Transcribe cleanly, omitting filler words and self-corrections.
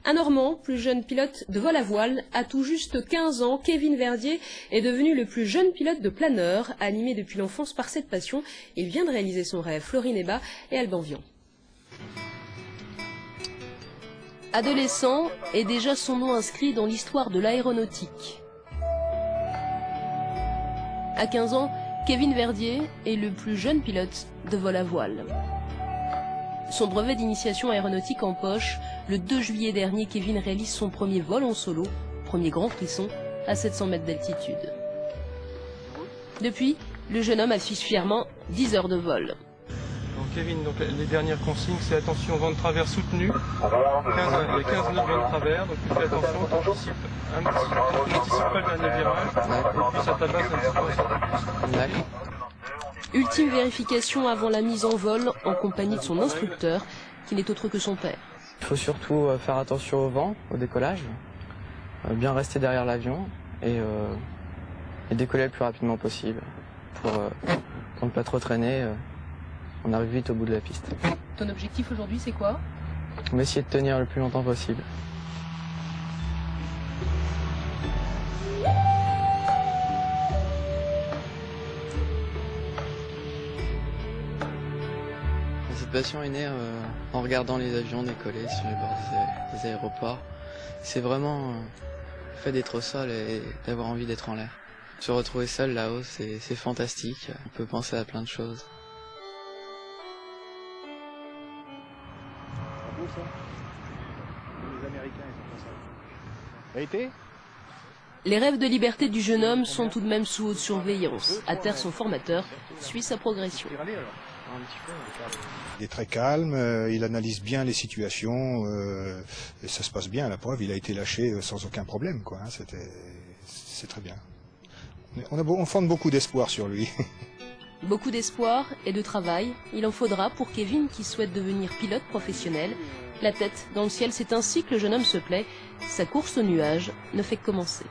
Un Normand, plus jeune pilote de vol à voile, à tout juste 15 ans, Kevin Verdier est devenu le plus jeune pilote de planeur, animé depuis l'enfance par cette passion. Il vient de réaliser son rêve. Florine Heba et Alban Vian. Adolescent est déjà son nom inscrit dans l'histoire de l'aéronautique. À 15 ans, Kevin Verdier est le plus jeune pilote de vol à voile. Son brevet d'initiation aéronautique en poche, le 2 juillet dernier, Kevin réalise son premier vol en solo, premier grand frisson, à 700 mètres d'altitude. Depuis, le jeune homme affiche fièrement 10 heures de vol. Donc Kevin, les dernières consignes, c'est attention, vent de travers soutenu, il y a 15 nœuds de vent de travers, donc tu fais attention, tu n'anticipes pas le dernier virage, et puis ça tabasse un petit peu sur la piste. Ultime vérification avant la mise en vol en compagnie de son instructeur, qui n'est autre que son père. Il faut surtout faire attention au vent, au décollage, bien rester derrière l'avion et décoller le plus rapidement possible pour ne pas trop traîner. On arrive vite au bout de la piste. Ton objectif aujourd'hui, c'est quoi? On va essayer de tenir le plus longtemps possible. Cette passion est née en regardant les avions décoller sur les bords des aéroports. C'est vraiment le fait d'être au sol et d'avoir envie d'être en l'air. Se retrouver seul là-haut, c'est fantastique. On peut penser à plein de choses. Les Américains, ils sont pas ça. Été ? Les rêves de liberté du jeune homme sont tout de même sous haute surveillance. À terre, son formateur suit sa progression. Il est très calme, il analyse bien les situations, et ça se passe bien. La preuve, il a été lâché sans aucun problème, quoi. C'est très bien. On fonde beaucoup d'espoir sur lui. Beaucoup d'espoir et de travail, il en faudra pour Kevin qui souhaite devenir pilote professionnel. La tête dans le ciel, c'est ainsi que le jeune homme se plaît. Sa course aux nuages ne fait que commencer.